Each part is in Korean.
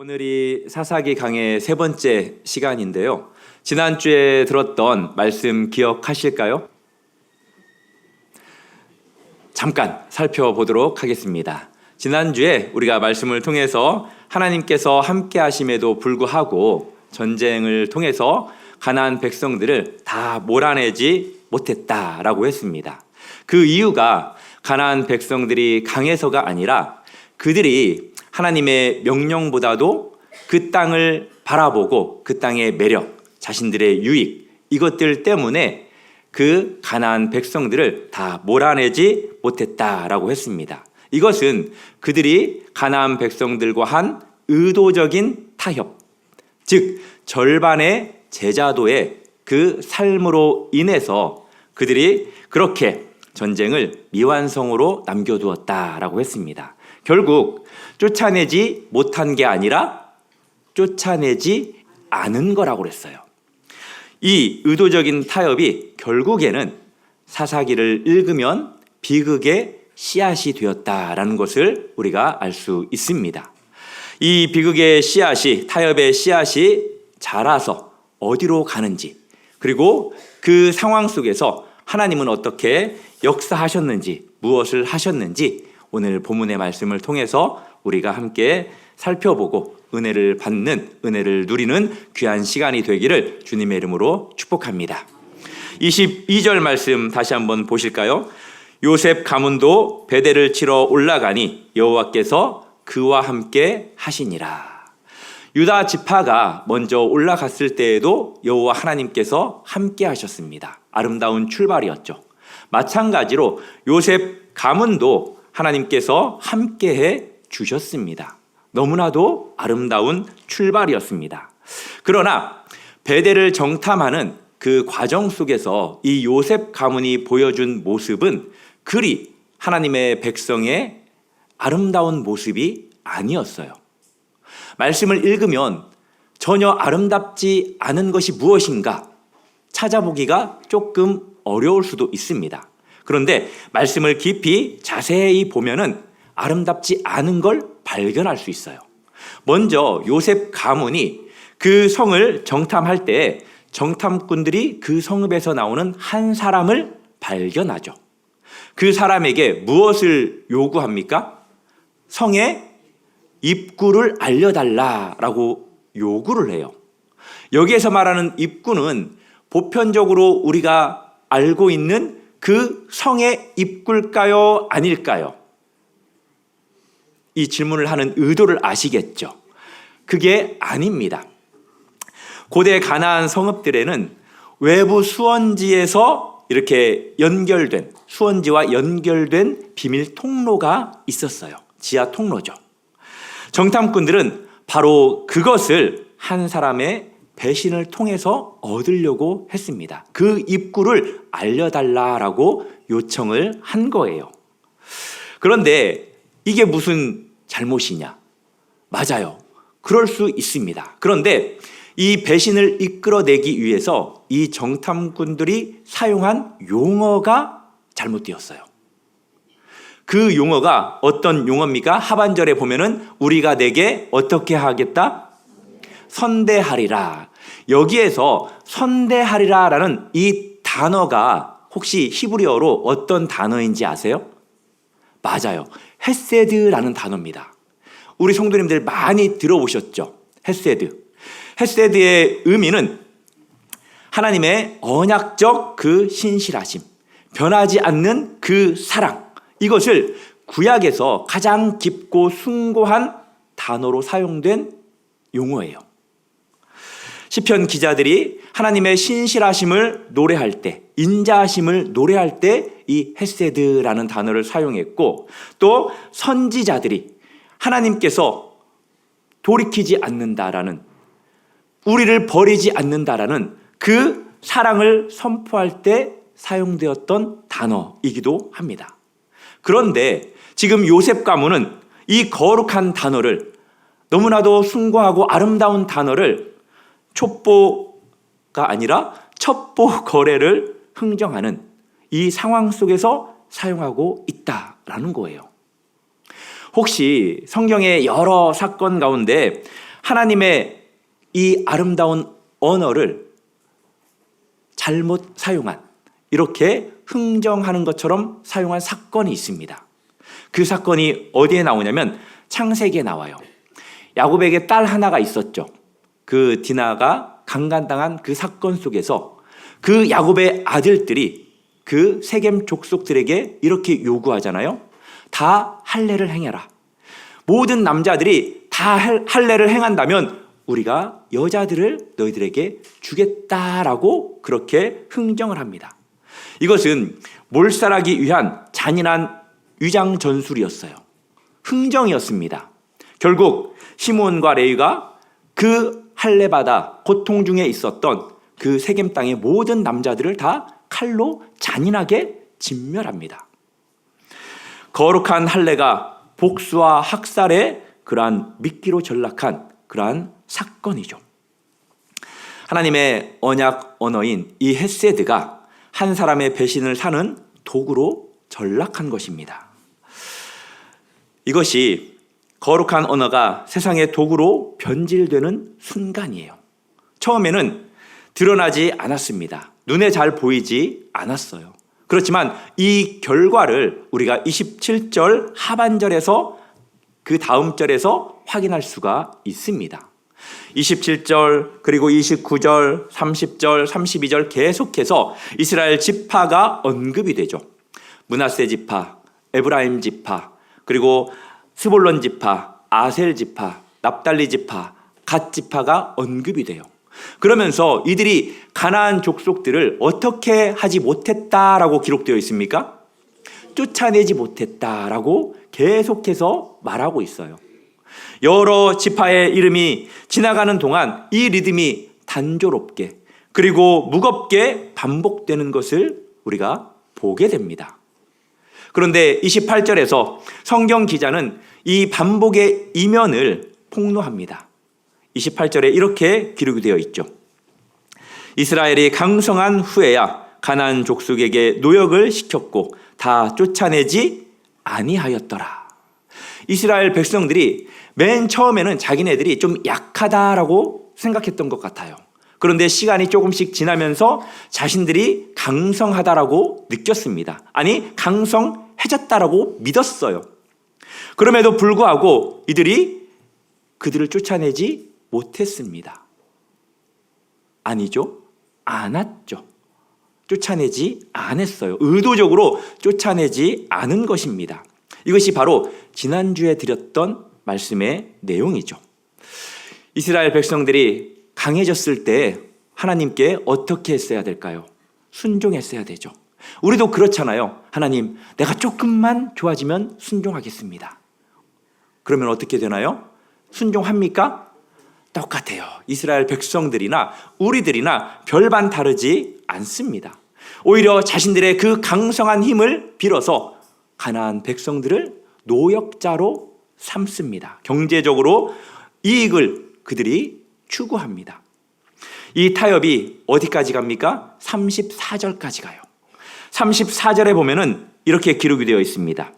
오늘이 사사기 강의 세 번째 시간인데요. 지난주에 들었던 말씀 기억하실까요? 잠깐 살펴보도록 하겠습니다. 지난주에 우리가 말씀을 통해서 하나님께서 함께 하심에도 불구하고 전쟁을 통해서 가나안 백성들을 다 몰아내지 못했다라고 했습니다. 그 이유가 가나안 백성들이 강해서가 아니라 그들이 하나님의 명령보다도 그 땅을 바라보고 그 땅의 매력, 자신들의 유익, 이것들 때문에 그 가나안 백성들을 다 몰아내지 못했다라고 했습니다. 이것은 그들이 가나안 백성들과 한 의도적인 타협, 즉 절반의 제자도의 그 삶으로 인해서 그들이 그렇게 전쟁을 미완성으로 남겨두었다라고 했습니다. 결국 쫓아내지 못한 게 아니라 쫓아내지 않은 거라고 그랬어요. 이 의도적인 타협이 결국에는 사사기를 읽으면 비극의 씨앗이 되었다라는 것을 우리가 알 수 있습니다. 이 비극의 씨앗이, 타협의 씨앗이 자라서 어디로 가는지, 그리고 그 상황 속에서 하나님은 어떻게 역사하셨는지, 무엇을 하셨는지 오늘 본문의 말씀을 통해서 우리가 함께 살펴보고 은혜를 받는, 은혜를 누리는 귀한 시간이 되기를 주님의 이름으로 축복합니다. 22절 말씀 다시 한번 보실까요? 요셉 가문도 베델을 치러 올라가니 여호와께서 그와 함께 하시니라. 유다 지파가 먼저 올라갔을 때에도 여호와 하나님께서 함께 하셨습니다. 아름다운 출발이었죠. 마찬가지로 요셉 가문도 하나님께서 함께해 주셨습니다. 너무나도 아름다운 출발이었습니다. 그러나 베델을 정탐하는 그 과정 속에서 이 요셉 가문이 보여준 모습은 그리 하나님의 백성의 아름다운 모습이 아니었어요. 말씀을 읽으면 전혀 아름답지 않은 것이 무엇인가 찾아보기가 조금 어려울 수도 있습니다. 그런데 말씀을 깊이 자세히 보면은 아름답지 않은 걸 발견할 수 있어요. 먼저 요셉 가문이 그 성을 정탐할 때 정탐꾼들이 그 성읍에서 나오는 한 사람을 발견하죠. 그 사람에게 무엇을 요구합니까? 성의 입구를 알려달라라고 요구를 해요. 여기에서 말하는 입구는 보편적으로 우리가 알고 있는 그 성의 입구일까요? 아닐까요? 이 질문을 하는 의도를 아시겠죠? 그게 아닙니다. 고대 가나안 성읍들에는 외부 수원지에서 이렇게 연결된, 수원지와 연결된 비밀 통로가 있었어요. 지하 통로죠. 정탐꾼들은 바로 그것을 한 사람의 배신을 통해서 얻으려고 했습니다. 그 입구를 알려달라라고 요청을 한 거예요. 그런데 이게 무슨 잘못이냐? 맞아요. 그럴 수 있습니다. 그런데 이 배신을 이끌어내기 위해서 이 정탐꾼들이 사용한 용어가 잘못되었어요. 그 용어가 어떤 용어입니까? 하반절에 보면은 우리가 내게 어떻게 하겠다? 선대하리라. 여기에서 선대하리라라는 이 단어가 혹시 히브리어로 어떤 단어인지 아세요? 맞아요. 헤세드라는 단어입니다. 우리 성도님들 많이 들어보셨죠? 헤세드. 헤세드의 의미는 하나님의 언약적 그 신실하심, 변하지 않는 그 사랑, 이것을 구약에서 가장 깊고 숭고한 단어로 사용된 용어예요. 시편 기자들이 하나님의 신실하심을 노래할 때, 인자하심을 노래할 때 이 헤세드라는 단어를 사용했고, 또 선지자들이 하나님께서 돌이키지 않는다라는, 우리를 버리지 않는다라는 그 사랑을 선포할 때 사용되었던 단어이기도 합니다. 그런데 지금 요셉 가문은 이 거룩한 단어를, 너무나도 숭고하고 아름다운 단어를 촉보가 아니라 첩보 거래를 흥정하는 이 상황 속에서 사용하고 있다라는 거예요. 혹시 성경의 여러 사건 가운데 하나님의 이 아름다운 언어를 잘못 사용한, 이렇게 흥정하는 것처럼 사용한 사건이 있습니다. 그 사건이 어디에 나오냐면 창세기에 나와요. 야곱에게 딸 하나가 있었죠. 그 디나가 강간당한 그 사건 속에서 그 야곱의 아들들이 그 세겜 족속들에게 이렇게 요구하잖아요. 다 할례를 행해라. 모든 남자들이 다 할례를 행한다면 우리가 여자들을 너희들에게 주겠다라고 그렇게 흥정을 합니다. 이것은 몰살하기 위한 잔인한 위장 전술이었어요. 흥정이었습니다. 결국 시므온과 레위가 그 할례받아 고통 중에 있었던 그 세겜 땅의 모든 남자들을 다 칼로 잔인하게 진멸합니다. 거룩한 할례가 복수와 학살의 그러한 미끼로 전락한 그러한 사건이죠. 하나님의 언약 언어인 이 헤세드가 한 사람의 배신을 사는 도구로 전락한 것입니다. 이것이 거룩한 언어가 세상의 도구로 변질되는 순간이에요. 처음에는 드러나지 않았습니다. 눈에 잘 보이지 않았어요. 그렇지만 이 결과를 우리가 27절 하반절에서 그 다음 절에서 확인할 수가 있습니다. 27절 그리고 29절, 30절, 32절 계속해서 이스라엘 지파가 언급이 되죠. 므낫세 지파, 에브라임 지파, 그리고 스볼론 지파, 아셀 지파, 납달리 지파, 갓 지파가 언급이 돼요. 그러면서 이들이 가나안 족속들을 어떻게 하지 못했다라고 기록되어 있습니까? 쫓아내지 못했다라고 계속해서 말하고 있어요. 여러 지파의 이름이 지나가는 동안 이 리듬이 단조롭게 그리고 무겁게 반복되는 것을 우리가 보게 됩니다. 그런데 28절에서 성경 기자는 이 반복의 이면을 폭로합니다. 28절에 이렇게 기록이 되어 있죠. 이스라엘이 강성한 후에야 가나안 족속에게 노역을 시켰고 다 쫓아내지 아니하였더라. 이스라엘 백성들이 맨 처음에는 자기네들이 좀 약하다라고 생각했던 것 같아요. 그런데 시간이 조금씩 지나면서 자신들이 강성하다라고 느꼈습니다. 아니, 강성해졌다라고 믿었어요. 그럼에도 불구하고 이들이 그들을 쫓아내지 못했습니다. 아니죠. 않았죠. 쫓아내지 않았어요. 의도적으로 쫓아내지 않은 것입니다. 이것이 바로 지난주에 드렸던 말씀의 내용이죠. 이스라엘 백성들이 강해졌을 때 하나님께 어떻게 했어야 될까요? 순종했어야 되죠. 우리도 그렇잖아요. 하나님, 내가 조금만 좋아지면 순종하겠습니다. 그러면 어떻게 되나요? 순종합니까? 똑같아요. 이스라엘 백성들이나 우리들이나 별반 다르지 않습니다. 오히려 자신들의 그 강성한 힘을 빌어서 가나안 백성들을 노역자로 삼습니다. 경제적으로 이익을 그들이 추구합니다. 이 타협이 어디까지 갑니까? 34절까지 가요. 34절에 보면은 이렇게 기록이 되어 있습니다.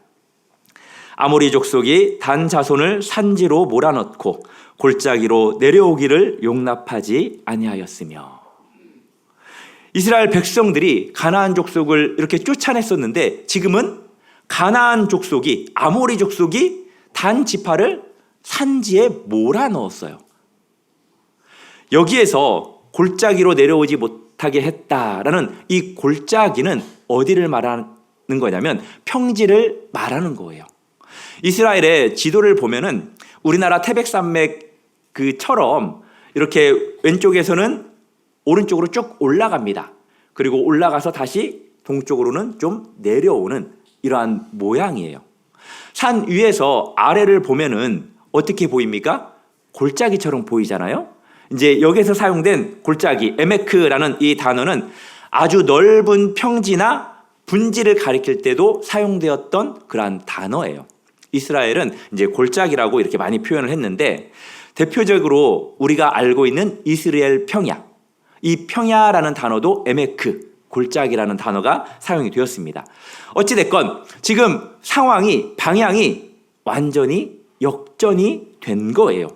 아모리 족속이 단 자손을 산지로 몰아넣고 골짜기로 내려오기를 용납하지 아니하였으며. 이스라엘 백성들이 가나안 족속을 이렇게 쫓아냈었는데 지금은 가나안 족속이, 아모리 족속이 단 지파를 산지에 몰아넣었어요. 여기에서 골짜기로 내려오지 못하게 했다라는 이 골짜기는 어디를 말하는 거냐면 평지를 말하는 거예요. 이스라엘의 지도를 보면은 우리나라 태백산맥 그처럼 이렇게 왼쪽에서는 오른쪽으로 쭉 올라갑니다. 그리고 올라가서 다시 동쪽으로는 좀 내려오는 이러한 모양이에요. 산 위에서 아래를 보면은 어떻게 보입니까? 골짜기처럼 보이잖아요. 이제 여기서 사용된 골짜기, 에메크라는 이 단어는 아주 넓은 평지나 분지를 가리킬 때도 사용되었던 그러한 단어예요. 이스라엘은 이제 골짜기라고 이렇게 많이 표현을 했는데 대표적으로 우리가 알고 있는 이스라엘 평야, 이 평야라는 단어도 에메크, 골짜기라는 단어가 사용이 되었습니다. 어찌됐건 지금 상황이, 방향이 완전히 역전이 된 거예요.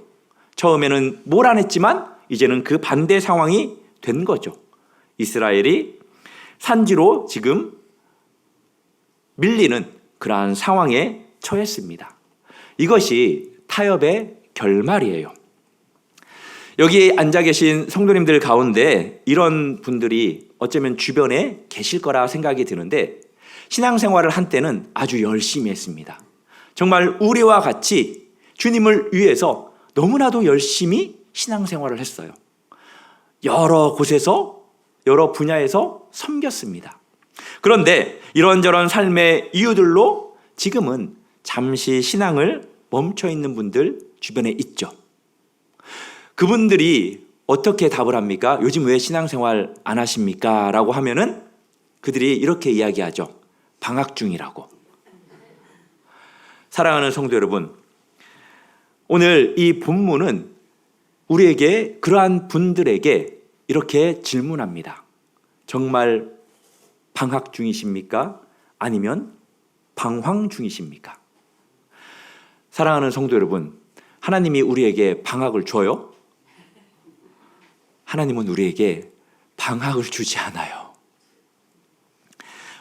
처음에는 뭘 안 했지만 이제는 그 반대 상황이 된 거죠. 이스라엘이 산지로 지금 밀리는 그러한 상황에 처했습니다. 이것이 타협의 결말이에요. 여기 앉아 계신 성도님들 가운데 이런 분들이 어쩌면 주변에 계실 거라 생각이 드는데 신앙생활을 한때는 아주 열심히 했습니다. 정말 우리와 같이 주님을 위해서 너무나도 열심히 신앙생활을 했어요. 여러 곳에서 여러 분야에서 섬겼습니다. 그런데 이런저런 삶의 이유들로 지금은 잠시 신앙을 멈춰 있는 분들 주변에 있죠. 그분들이 어떻게 답을 합니까? 요즘 왜 신앙생활 안 하십니까? 라고 하면은 그들이 이렇게 이야기하죠. 방학 중이라고. 사랑하는 성도 여러분, 오늘 이 본문은 우리에게 그러한 분들에게 이렇게 질문합니다. 정말 방학 중이십니까? 아니면 방황 중이십니까? 사랑하는 성도 여러분, 하나님이 우리에게 방학을 줘요? 하나님은 우리에게 방학을 주지 않아요.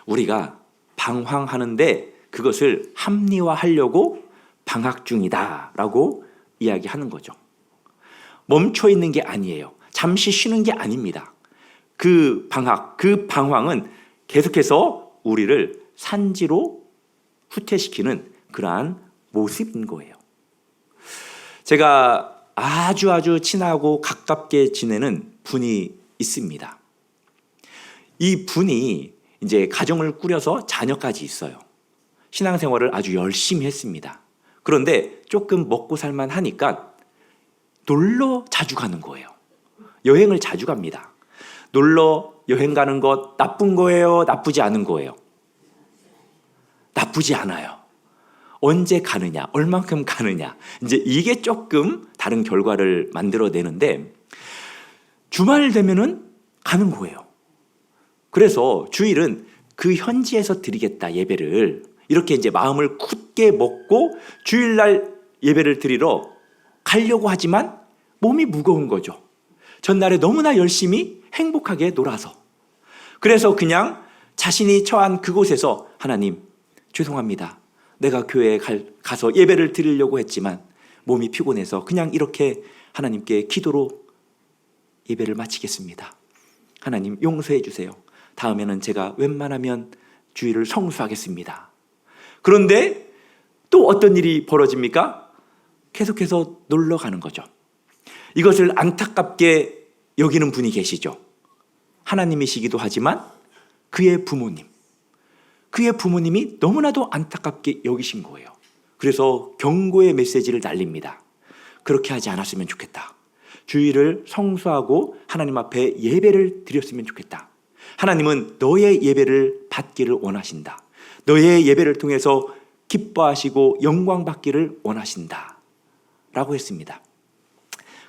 우리가 방황하는데 그것을 합리화하려고 방학 중이다라고 이야기하는 거죠. 멈춰 있는 게 아니에요. 잠시 쉬는 게 아닙니다. 그 방학, 그 방황은 계속해서 우리를 산지로 후퇴시키는 그러한 모습인 거예요. 제가 아주 친하고 가깝게 지내는 분이 있습니다. 이 분이 이제 가정을 꾸려서 자녀까지 있어요. 신앙생활을 아주 열심히 했습니다. 그런데 조금 먹고 살만 하니까 놀러 자주 가는 거예요. 여행을 자주 갑니다. 놀러 여행 가는 것 나쁜 거예요? 나쁘지 않은 거예요? 나쁘지 않아요. 언제 가느냐, 얼만큼 가느냐, 이제 이게 조금 다른 결과를 만들어내는데 주말 되면은 가는 거예요. 그래서 주일은 그 현지에서 드리겠다 예배를 이렇게 이제 마음을 굳게 먹고 주일날 예배를 드리러 가려고 하지만 몸이 무거운 거죠. 전날에 너무나 열심히 행복하게 놀아서. 그래서 그냥 자신이 처한 그곳에서 하나님 죄송합니다. 내가 교회에 가서 예배를 드리려고 했지만 몸이 피곤해서 그냥 이렇게 하나님께 기도로 예배를 마치겠습니다. 하나님 용서해 주세요. 다음에는 제가 웬만하면 주일을 성수하겠습니다. 그런데 또 어떤 일이 벌어집니까? 계속해서 놀러 가는 거죠. 이것을 안타깝게 여기는 분이 계시죠. 하나님이시기도 하지만 그의 부모님이 너무나도 안타깝게 여기신 거예요. 그래서 경고의 메시지를 날립니다. 그렇게 하지 않았으면 좋겠다. 주일을 성수하고 하나님 앞에 예배를 드렸으면 좋겠다. 하나님은 너의 예배를 받기를 원하신다. 너의 예배를 통해서 기뻐하시고 영광 받기를 원하신다. 라고 했습니다.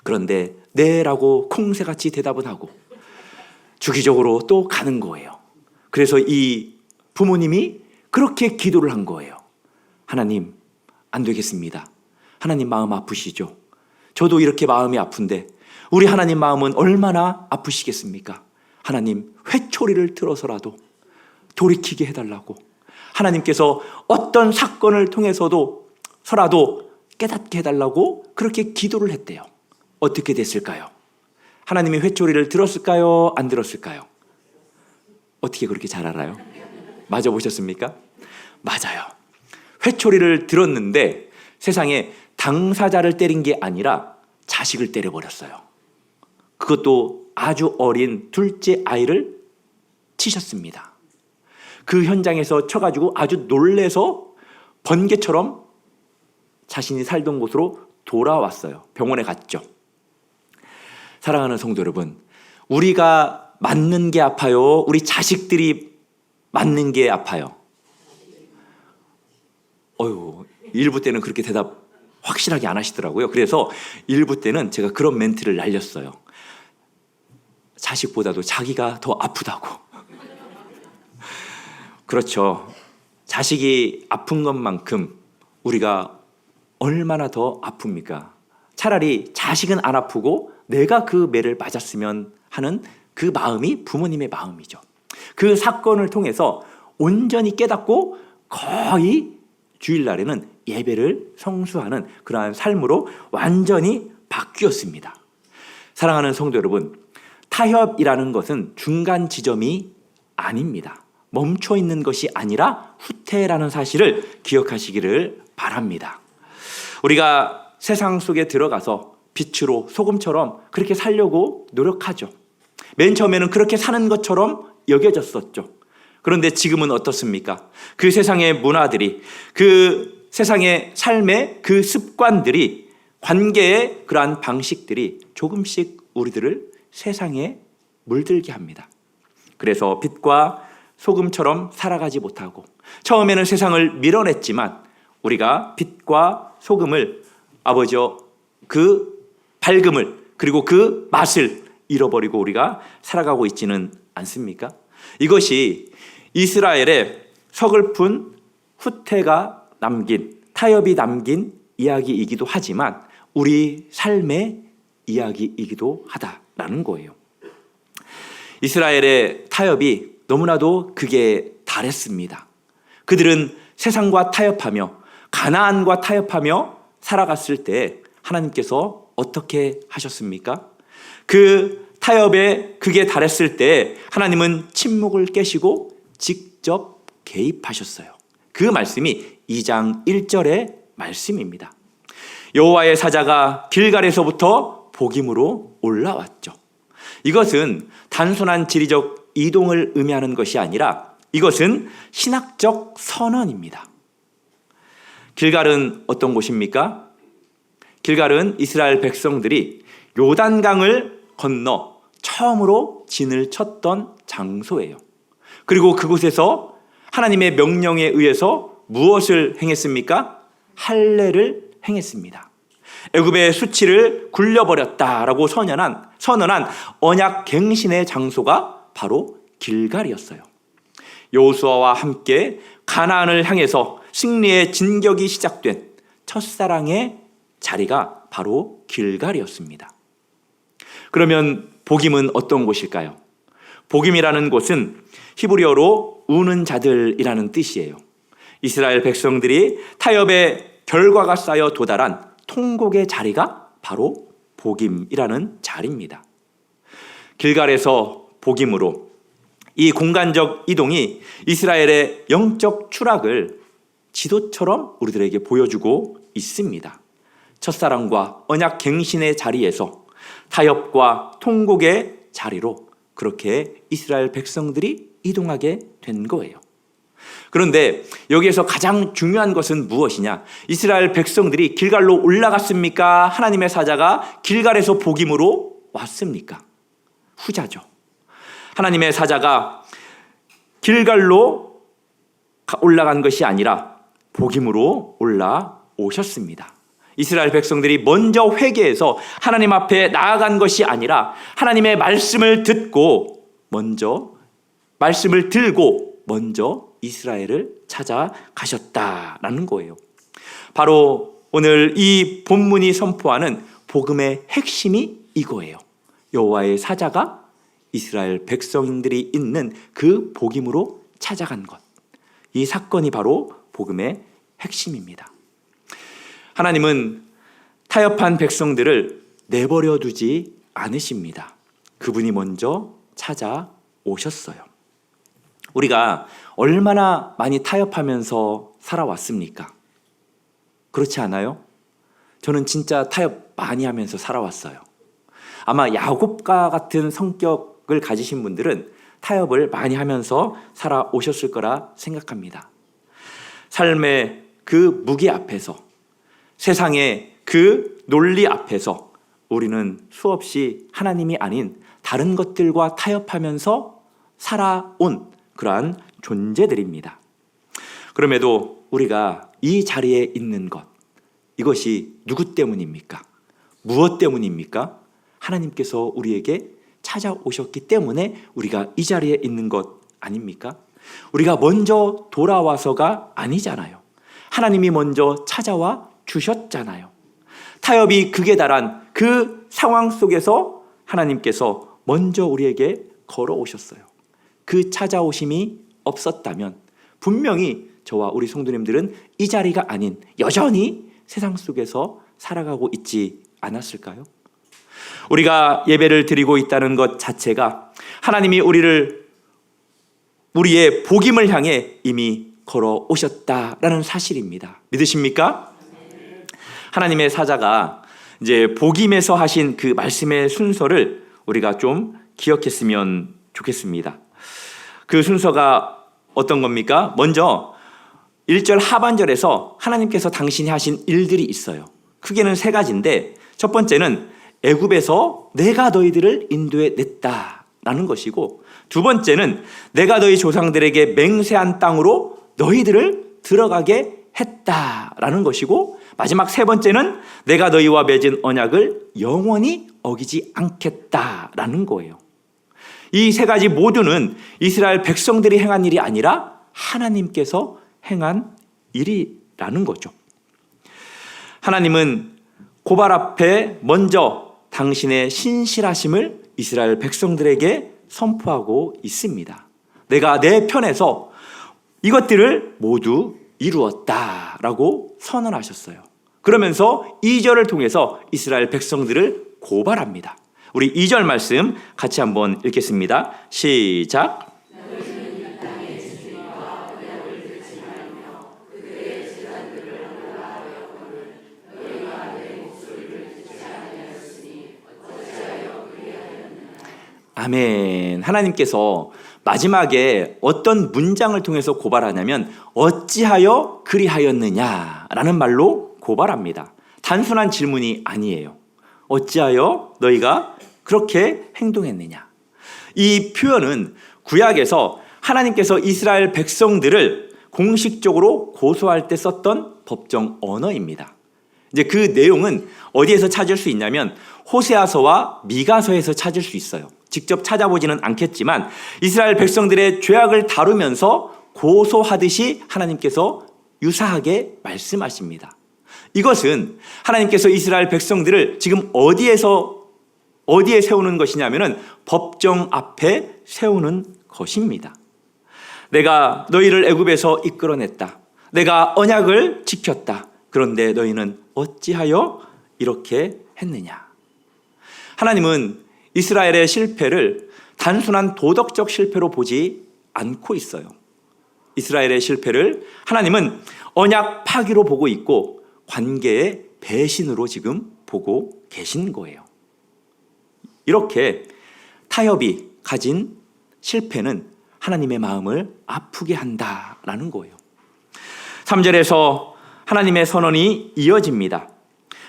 그런데 네라고 콩새같이 대답은 하고 주기적으로 또 가는 거예요. 그래서 이 부모님이 그렇게 기도를 한 거예요. 하나님, 안 되겠습니다. 하나님 마음 아프시죠? 저도 이렇게 마음이 아픈데 우리 하나님 마음은 얼마나 아프시겠습니까? 하나님, 회초리를 틀어서라도 돌이키게 해달라고. 하나님께서 어떤 사건을 통해서도 깨닫게 해달라고 그렇게 기도를 했대요. 어떻게 됐을까요? 하나님이 회초리를 들었을까요? 안 들었을까요? 어떻게 그렇게 잘 알아요? 맞아보셨습니까? 맞아요. 회초리를 들었는데 세상에 당사자를 때린 게 아니라 자식을 때려버렸어요. 그것도 아주 어린 둘째 아이를 치셨습니다. 그 현장에서 쳐가지고 아주 놀래서 번개처럼 자신이 살던 곳으로 돌아왔어요. 병원에 갔죠. 사랑하는 성도 여러분, 우리가 맞는 게 아파요? 우리 자식들이 맞는 게 아파요? 일부 때는 그렇게 대답 확실하게 안 하시더라고요. 그래서 일부 때는 제가 그런 멘트를 날렸어요. 자식보다도 자기가 더 아프다고. 그렇죠. 자식이 아픈 것만큼 우리가 얼마나 더 아픕니까? 차라리 자식은 안 아프고 내가 그 매를 맞았으면 하는 그 마음이 부모님의 마음이죠. 그 사건을 통해서 온전히 깨닫고 거의 주일날에는 예배를 성수하는 그러한 삶으로 완전히 바뀌었습니다. 사랑하는 성도 여러분, 타협이라는 것은 중간 지점이 아닙니다. 멈춰 있는 것이 아니라 후퇴라는 사실을 기억하시기를 바랍니다. 우리가 세상 속에 들어가서 빛으로 소금처럼 그렇게 살려고 노력하죠. 맨 처음에는 그렇게 사는 것처럼 여겨졌었죠. 그런데 지금은 어떻습니까? 그 세상의 문화들이, 그 세상의 삶의 그 습관들이, 관계의 그러한 방식들이 조금씩 우리들을 세상에 물들게 합니다. 그래서 빛과 소금처럼 살아가지 못하고, 처음에는 세상을 밀어냈지만 우리가 빛과 소금을, 아버지여, 그 밝음을 그리고 그 맛을 잃어버리고 우리가 살아가고 있지는 않습니까? 이것이 이스라엘의 서글픈 후퇴가 남긴, 타협이 남긴 이야기이기도 하지만 우리 삶의 이야기이기도 하다라는 거예요. 이스라엘의 타협이 너무나도 극에 달했습니다. 그들은 세상과 타협하며 가나안과 타협하며 살아갔을 때 하나님께서 어떻게 하셨습니까? 그 타협의 극에 달했을 때 하나님은 침묵을 깨시고 직접 개입하셨어요. 그 말씀이 2장 1절의 말씀입니다. 여호와의 사자가 길갈에서부터 복임으로 올라왔죠. 이것은 단순한 지리적 이동을 의미하는 것이 아니라 이것은 신학적 선언입니다. 길갈은 어떤 곳입니까? 길갈은 이스라엘 백성들이 요단강을 건너 처음으로 진을 쳤던 장소예요. 그리고 그곳에서 하나님의 명령에 의해서 무엇을 행했습니까? 할례를 행했습니다. 애굽의 수치를 굴려버렸다라고 선언한 언약 갱신의 장소가 바로 길갈이었어요. 여호수아와 함께 가나안을 향해서 승리의 진격이 시작된 첫사랑의 자리가 바로 길갈이었습니다. 그러면 복임은 어떤 곳일까요? 복임이라는 곳은 히브리어로 우는 자들이라는 뜻이에요. 이스라엘 백성들이 타협의 결과가 쌓여 도달한 통곡의 자리가 바로 복임이라는 자리입니다. 길갈에서 복임으로 이 공간적 이동이 이스라엘의 영적 추락을 지도처럼 우리들에게 보여주고 있습니다. 첫사랑과 언약 갱신의 자리에서 타협과 통곡의 자리로 그렇게 이스라엘 백성들이 이동하게 된 거예요. 그런데 여기에서 가장 중요한 것은 무엇이냐? 이스라엘 백성들이 길갈로 올라갔습니까? 하나님의 사자가 길갈에서 복임으로 왔습니까? 후자죠. 하나님의 사자가 길갈로 올라간 것이 아니라 복임으로 올라오셨습니다. 이스라엘 백성들이 먼저 회개해서 하나님 앞에 나아간 것이 아니라 하나님의 말씀을 듣고 말씀을 들고 먼저 이스라엘을 찾아가셨다라는 거예요. 바로 오늘 이 본문이 선포하는 복음의 핵심이 이거예요. 여호와의 사자가 이스라엘 백성들이 있는 그 복임으로 찾아간 것. 이 사건이 바로 복음의 핵심입니다. 하나님은 타협한 백성들을 내버려 두지 않으십니다. 그분이 먼저 찾아오셨어요. 우리가 얼마나 많이 타협하면서 살아왔습니까? 그렇지 않아요? 저는 진짜 타협 많이 하면서 살아왔어요. 아마 야곱과 같은 성격을 가지신 분들은 타협을 많이 하면서 살아오셨을 거라 생각합니다. 삶의 그 무게 앞에서, 세상의 그 논리 앞에서 우리는 수없이 하나님이 아닌 다른 것들과 타협하면서 살아온 그러한 존재들입니다. 그럼에도 우리가 이 자리에 있는 것, 이것이 누구 때문입니까? 무엇 때문입니까? 하나님께서 우리에게 찾아오셨기 때문에 우리가 이 자리에 있는 것 아닙니까? 우리가 먼저 돌아와서가 아니잖아요. 하나님이 먼저 찾아와 주셨잖아요. 타협이 극에 달한 그 상황 속에서 하나님께서 먼저 우리에게 걸어오셨어요. 그 찾아오심이 없었다면 분명히 저와 우리 성도님들은 이 자리가 아닌 여전히 세상 속에서 살아가고 있지 않았을까요? 우리가 예배를 드리고 있다는 것 자체가 하나님이 우리의 복임을 향해 이미 걸어오셨다라는 사실입니다. 믿으십니까? 하나님의 사자가 이제 복임에서 하신 그 말씀의 순서를 우리가 좀 기억했으면 좋겠습니다. 그 순서가 어떤 겁니까? 먼저 1절 하반절에서 하나님께서 당신이 하신 일들이 있어요. 크게는 3가지인데 첫 번째는 애굽에서 내가 너희들을 인도해 냈다라는 것이고, 두 번째는 내가 너희 조상들에게 맹세한 땅으로 너희들을 들어가게 했다라는 것이고, 마지막 3번째는 내가 너희와 맺은 언약을 영원히 어기지 않겠다라는 거예요. 이 3가지 모두는 이스라엘 백성들이 행한 일이 아니라 하나님께서 행한 일이라는 거죠. 하나님은 고발 앞에 먼저 당신의 신실하심을 이스라엘 백성들에게 선포하고 있습니다. 내가 내 편에서 이것들을 모두 이루었다라고 선언하셨어요. 그러면서 2절을 통해서 이스라엘 백성들을 고발합니다. 우리 2절 말씀 같이 한번 읽겠습니다. 시작. 아멘. 하나님께서 마지막에 어떤 문장을 통해서 고발하냐면 어찌하여 그리하였느냐라는 말로 고발합니다. 단순한 질문이 아니에요. 어찌하여 너희가 그렇게 행동했느냐. 이 표현은 구약에서 하나님께서 이스라엘 백성들을 공식적으로 고소할 때 썼던 법정 언어입니다. 이제 그 내용은 어디에서 찾을 수 있냐면 호세아서와 미가서에서 찾을 수 있어요. 직접 찾아보지는 않겠지만 이스라엘 백성들의 죄악을 다루면서 고소하듯이 하나님께서 유사하게 말씀하십니다. 이것은 하나님께서 이스라엘 백성들을 지금 어디에 세우는 것이냐면은 법정 앞에 세우는 것입니다. 내가 너희를 애굽에서 이끌어냈다. 내가 언약을 지켰다. 그런데 너희는 어찌하여 이렇게 했느냐. 하나님은 이스라엘의 실패를 단순한 도덕적 실패로 보지 않고 있어요. 이스라엘의 실패를 하나님은 언약 파기로 보고 있고 관계의 배신으로 지금 보고 계신 거예요. 이렇게 타협이 가진 실패는 하나님의 마음을 아프게 한다라는 거예요. 3절에서 하나님의 선언이 이어집니다.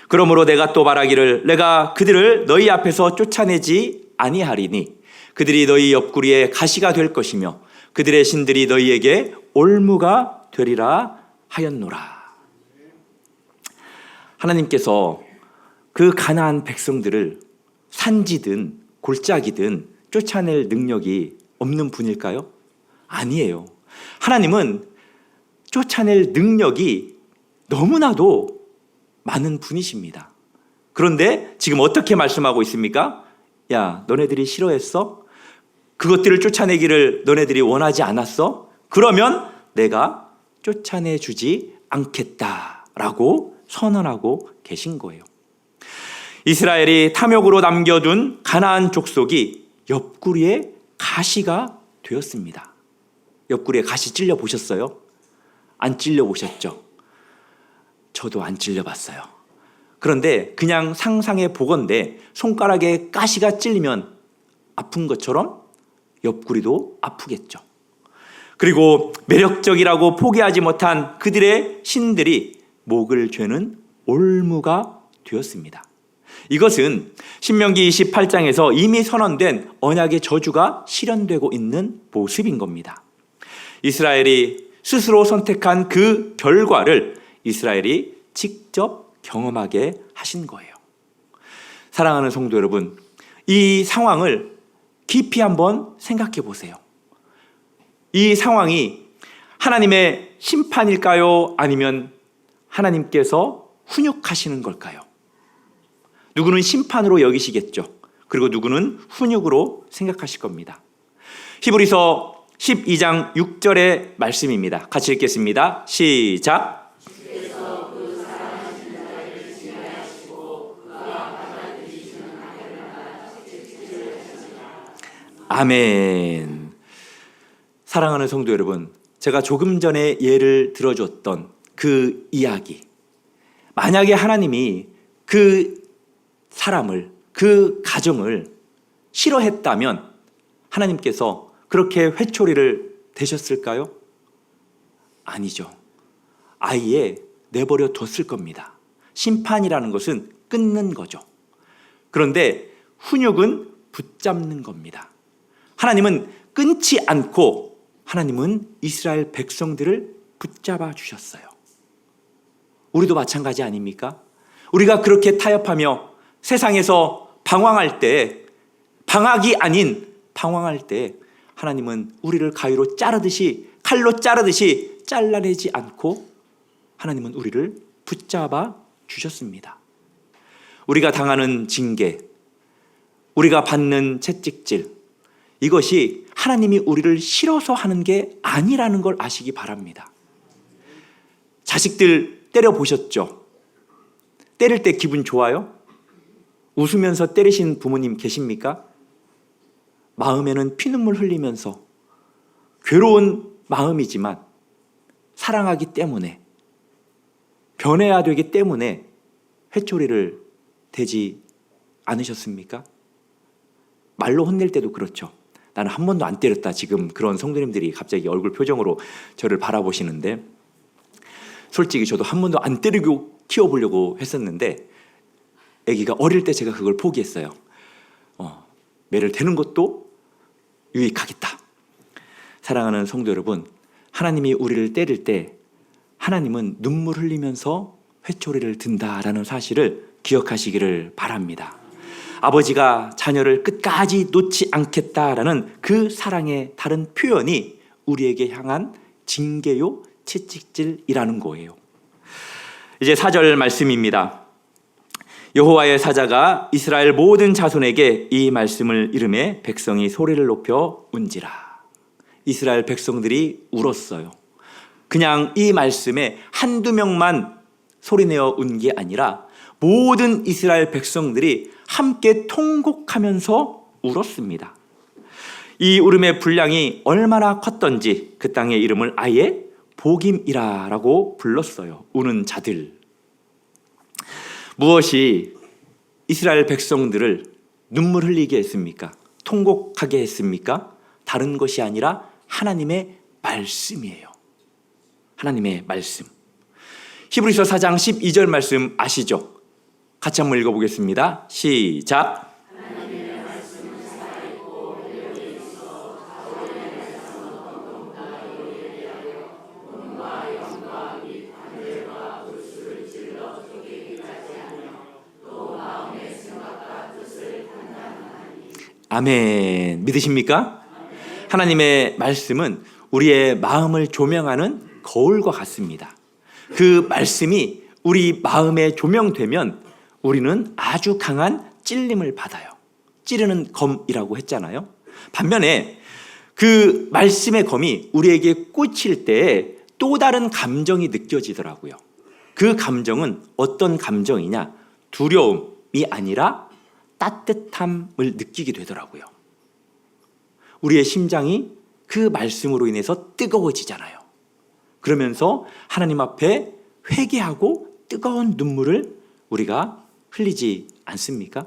그러므로 내가 또 말하기를 내가 그들을 너희 앞에서 쫓아내지 아니하리니 그들이 너희 옆구리에 가시가 될 것이며 그들의 신들이 너희에게 올무가 되리라 하였노라. 하나님께서 그 가나안 백성들을 산지든 골짜기든 쫓아낼 능력이 없는 분일까요? 아니에요. 하나님은 쫓아낼 능력이 너무나도 많은 분이십니다. 그런데 지금 어떻게 말씀하고 있습니까? 야, 너네들이 싫어했어? 그것들을 쫓아내기를 너네들이 원하지 않았어? 그러면 내가 쫓아내주지 않겠다라고 선언하고 계신 거예요. 이스라엘이 탐욕으로 남겨둔 가나안 족속이 옆구리에 가시가 되었습니다. 옆구리에 가시 찔려 보셨어요? 안 찔려 보셨죠? 저도 안 찔려 봤어요. 그런데 그냥 상상해 보건대 손가락에 가시가 찔리면 아픈 것처럼 옆구리도 아프겠죠. 그리고 매력적이라고 포기하지 못한 그들의 신들이 목을 죄는 올무가 되었습니다. 이것은 신명기 28장에서 이미 선언된 언약의 저주가 실현되고 있는 모습인 겁니다. 이스라엘이 스스로 선택한 그 결과를 이스라엘이 직접 경험하게 하신 거예요. 사랑하는 성도 여러분, 이 상황을 깊이 한번 생각해 보세요. 이 상황이 하나님의 심판일까요? 아니면 하나님께서 훈육하시는 걸까요? 누구는 심판으로 여기시겠죠. 그리고 누구는 훈육으로 생각하실 겁니다. 히브리서 12장 6절의 말씀입니다. 같이 읽겠습니다. 시작. 아멘. 사랑하는 성도 여러분, 제가 조금 전에 예를 들어줬던 그 이야기, 만약에 하나님이 그 사람을, 그 가정을 싫어했다면 하나님께서 그렇게 회초리를 대셨을까요? 아니죠. 아예 내버려 뒀을 겁니다. 심판이라는 것은 끊는 거죠. 그런데 훈육은 붙잡는 겁니다. 하나님은 끊지 않고 하나님은 이스라엘 백성들을 붙잡아 주셨어요. 우리도 마찬가지 아닙니까? 우리가 그렇게 타협하며 세상에서 방황할 때, 방학이 아닌 방황할 때 하나님은 우리를 가위로 자르듯이, 칼로 자르듯이 잘라내지 않고 하나님은 우리를 붙잡아 주셨습니다. 우리가 당하는 징계, 우리가 받는 채찍질, 이것이 하나님이 우리를 싫어서 하는 게 아니라는 걸 아시기 바랍니다. 자식들 때려보셨죠? 때릴 때 기분 좋아요? 웃으면서 때리신 부모님 계십니까? 마음에는 피눈물 흘리면서 괴로운 마음이지만 사랑하기 때문에, 변해야 되기 때문에 회초리를 대지 않으셨습니까? 말로 혼낼 때도 그렇죠. 나는 한 번도 안 때렸다. 지금 그런 성도님들이 갑자기 얼굴 표정으로 저를 바라보시는데, 솔직히 저도 한 번도 안 때리고 키워보려고 했었는데 아기가 어릴 때 제가 그걸 포기했어요. 매를 대는 것도 유익하겠다. 사랑하는 성도 여러분, 하나님이 우리를 때릴 때 하나님은 눈물 흘리면서 회초리를 든다라는 사실을 기억하시기를 바랍니다. 아버지가 자녀를 끝까지 놓지 않겠다라는 그 사랑의 다른 표현이 우리에게 향한 징계요 채찍질이라는 거예요. 이제 4절 말씀입니다. 여호와의 사자가 이스라엘 모든 자손에게 이 말씀을 이르매 백성이 소리를 높여 운지라. 이스라엘 백성들이 울었어요. 그냥 이 말씀에 한두 명만 소리내어 운 게 아니라 모든 이스라엘 백성들이 함께 통곡하면서 울었습니다. 이 울음의 분량이 얼마나 컸던지 그 땅의 이름을 아예 복임이라라고 불렀어요. 우는 자들. 무엇이 이스라엘 백성들을 눈물 흘리게 했습니까? 통곡하게 했습니까? 다른 것이 아니라 하나님의 말씀이에요. 하나님의 말씀. 히브리서 4장 12절 말씀 아시죠? 같이 한번 읽어보겠습니다. 시작. 아멘. 믿으십니까? 하나님의 말씀은 우리의 마음을 조명하는 거울과 같습니다. 그 말씀이 우리 마음에 조명되면 우리는 아주 강한 찔림을 받아요. 찌르는 검이라고 했잖아요. 반면에 그 말씀의 검이 우리에게 꽂힐 때 또 다른 감정이 느껴지더라고요. 그 감정은 어떤 감정이냐? 두려움이 아니라 따뜻함을 느끼게 되더라고요. 우리의 심장이 그 말씀으로 인해서 뜨거워지잖아요. 그러면서 하나님 앞에 회개하고 뜨거운 눈물을 우리가 흘리지 않습니까?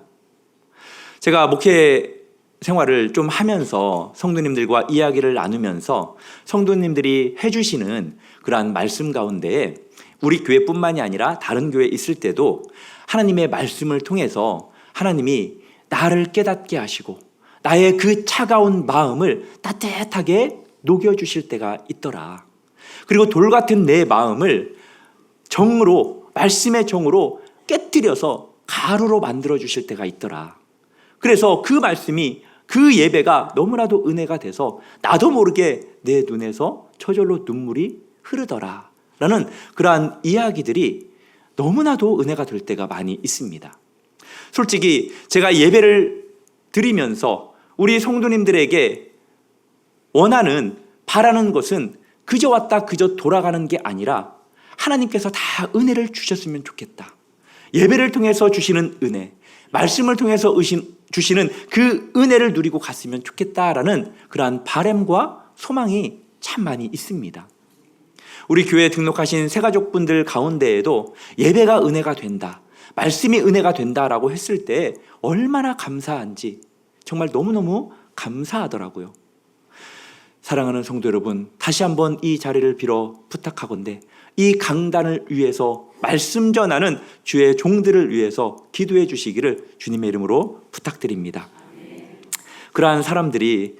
제가 목회 생활을 좀 하면서 성도님들과 이야기를 나누면서 성도님들이 해주시는 그러한 말씀 가운데에 우리 교회뿐만이 아니라 다른 교회에 있을 때도 하나님의 말씀을 통해서 하나님이 나를 깨닫게 하시고 나의 그 차가운 마음을 따뜻하게 녹여주실 때가 있더라. 그리고 돌 같은 내 마음을 정으로, 말씀의 정으로 깨뜨려서 가루로 만들어주실 때가 있더라. 그래서 그 말씀이, 그 예배가 너무나도 은혜가 돼서 나도 모르게 내 눈에서 저절로 눈물이 흐르더라 라는 그러한 이야기들이 너무나도 은혜가 될 때가 많이 있습니다. 솔직히 제가 예배를 드리면서 우리 성도님들에게 원하는, 바라는 것은 그저 왔다 그저 돌아가는 게 아니라 하나님께서 다 은혜를 주셨으면 좋겠다. 예배를 통해서 주시는 은혜, 말씀을 통해서 주시는 그 은혜를 누리고 갔으면 좋겠다라는 그러한 바람과 소망이 참 많이 있습니다. 우리 교회에 등록하신 새가족분들 가운데에도 예배가 은혜가 된다, 말씀이 은혜가 된다라고 했을 때 얼마나 감사한지 정말 너무너무 감사하더라고요. 사랑하는 성도 여러분, 다시 한번 이 자리를 빌어 부탁하건대 이 강단을 위해서 말씀 전하는 주의 종들을 위해서 기도해 주시기를 주님의 이름으로 부탁드립니다. 그러한 사람들이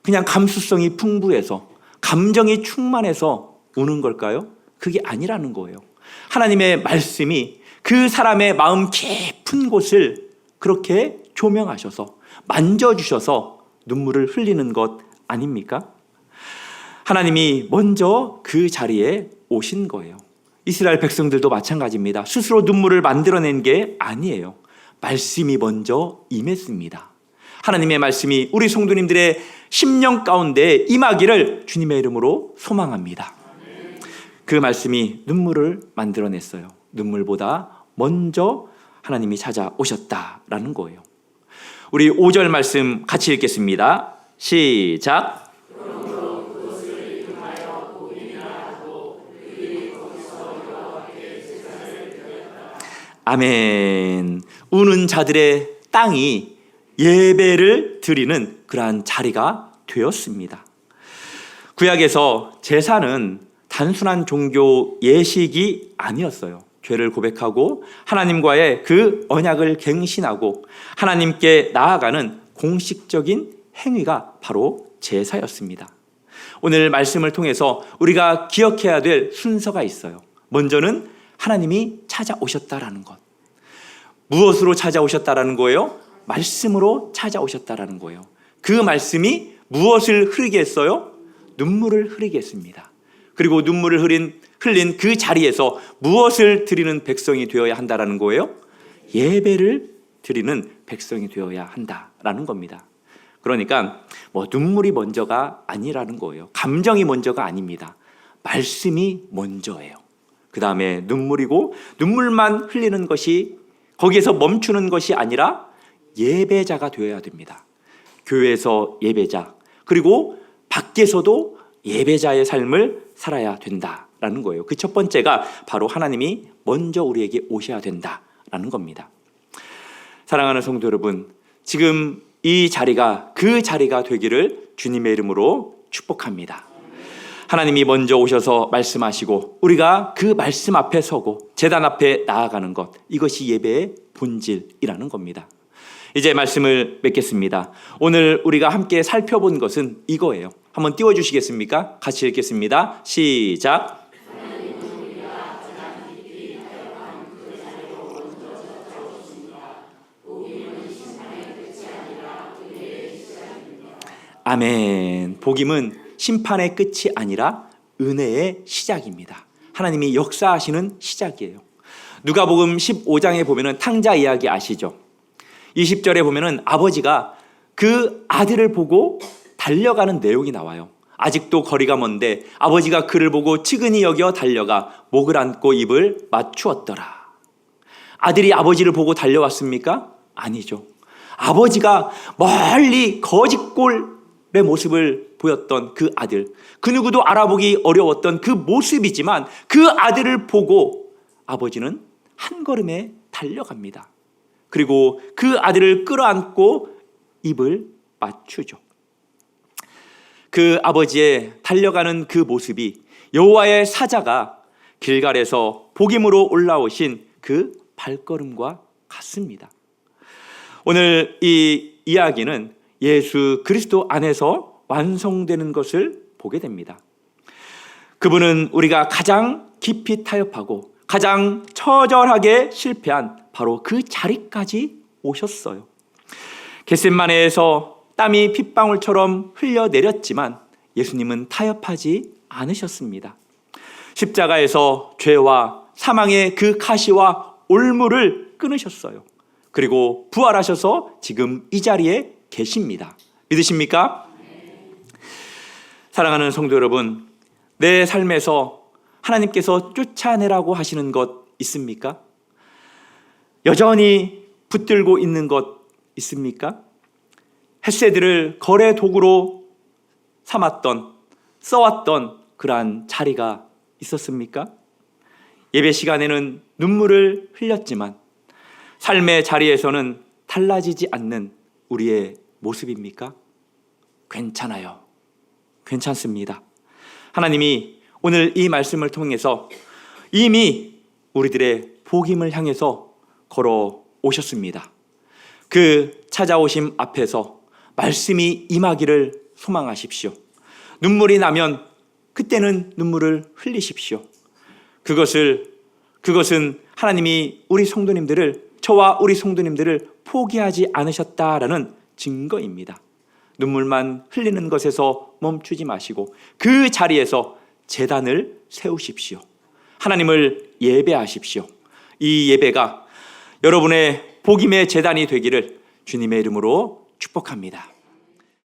그냥 감수성이 풍부해서, 감정이 충만해서 우는 걸까요? 그게 아니라는 거예요. 하나님의 말씀이 그 사람의 마음 깊은 곳을 그렇게 조명하셔서 만져주셔서 눈물을 흘리는 것 아닙니까? 하나님이 먼저 그 자리에 오신 거예요. 이스라엘 백성들도 마찬가지입니다. 스스로 눈물을 만들어낸 게 아니에요. 말씀이 먼저 임했습니다. 하나님의 말씀이 우리 성도님들의 심령 가운데 임하기를 주님의 이름으로 소망합니다. 그 말씀이 눈물을 만들어냈어요. 눈물보다 먼저 하나님이 찾아오셨다라는 거예요. 우리 5절 말씀 같이 읽겠습니다. 시작. 아멘. 우는 자들의 땅이 예배를 드리는 그러한 자리가 되었습니다. 구약에서 제사는 단순한 종교 예식이 아니었어요. 죄를 고백하고 하나님과의 그 언약을 갱신하고 하나님께 나아가는 공식적인 행위가 바로 제사였습니다. 오늘 말씀을 통해서 우리가 기억해야 될 순서가 있어요. 먼저는 하나님이 찾아오셨다라는 것. 무엇으로 찾아오셨다라는 거예요? 말씀으로 찾아오셨다라는 거예요. 그 말씀이 무엇을 흐르게 했어요? 눈물을 흐르게 했습니다. 그리고 눈물을 흘린 그 자리에서 무엇을 드리는 백성이 되어야 한다라는 거예요? 예배를 드리는 백성이 되어야 한다라는 겁니다. 그러니까 눈물이 먼저가 아니라는 거예요. 감정이 먼저가 아닙니다. 말씀이 먼저예요. 그 다음에 눈물이고, 눈물만 흘리는 것이, 거기에서 멈추는 것이 아니라 예배자가 되어야 됩니다. 교회에서 예배자, 그리고 밖에서도 예배자의 삶을 살아야 된다라는 거예요. 그 첫 번째가 바로 하나님이 먼저 우리에게 오셔야 된다라는 겁니다. 사랑하는 성도 여러분, 지금 이 자리가 그 자리가 되기를 주님의 이름으로 축복합니다. 하나님이 먼저 오셔서 말씀하시고 우리가 그 말씀 앞에 서고 제단 앞에 나아가는 것, 이것이 예배의 본질이라는 겁니다. 이제 말씀을 맺겠습니다. 오늘 우리가 함께 살펴본 것은 이거예요. 한번 띄워주시겠습니까? 같이 읽겠습니다. 시작. 아멘. 복임은 심판의 끝이 아니라 은혜의 시작입니다. 하나님이 역사하시는 시작이에요. 누가복음 15장에 보면은 탕자 이야기 아시죠? 20절에 보면은 아버지가 그 아들을 보고 달려가는 내용이 나와요. 아직도 거리가 먼데 아버지가 그를 보고 측은히 여겨 달려가 목을 안고 입을 맞추었더라. 아들이 아버지를 보고 달려왔습니까? 아니죠. 아버지가 멀리 거짓골의 모습을 보였던 그 아들, 그 누구도 알아보기 어려웠던 그 모습이지만 그 아들을 보고 아버지는 한 걸음에 달려갑니다. 그리고 그 아들을 끌어안고 입을 맞추죠. 그 아버지의 달려가는 그 모습이 여호와의 사자가 길갈에서 복임으로 올라오신 그 발걸음과 같습니다. 오늘 이 이야기는 예수 그리스도 안에서 완성되는 것을 보게 됩니다. 그분은 우리가 가장 깊이 타협하고 가장 처절하게 실패한 바로 그 자리까지 오셨어요. 겟세마네에서 땀이 핏방울처럼 흘려내렸지만 예수님은 타협하지 않으셨습니다. 십자가에서 죄와 사망의 그 가시와 올무를 끊으셨어요. 그리고 부활하셔서 지금 이 자리에 계십니다. 믿으십니까? 사랑하는 성도 여러분, 내 삶에서 하나님께서 쫓아내라고 하시는 것 있습니까? 여전히 붙들고 있는 것 있습니까? 헤세드를 거래 도구로 삼았던, 써왔던 그러한 자리가 있었습니까? 예배 시간에는 눈물을 흘렸지만 삶의 자리에서는 달라지지 않는 우리의 모습입니까? 괜찮아요. 괜찮습니다. 하나님이 오늘 이 말씀을 통해서 이미 우리들의 복임을 향해서 걸어 오셨습니다. 그 찾아오심 앞에서 말씀이 임하기를 소망하십시오. 눈물이 나면 그때는 눈물을 흘리십시오. 그것은 하나님이 우리 성도님들을, 저와 우리 성도님들을 포기하지 않으셨다라는 증거입니다. 눈물만 흘리는 것에서 멈추지 마시고 그 자리에서 제단을 세우십시오. 하나님을 예배하십시오. 이 예배가 여러분의 복임의 제단이 되기를 주님의 이름으로 축복합니다.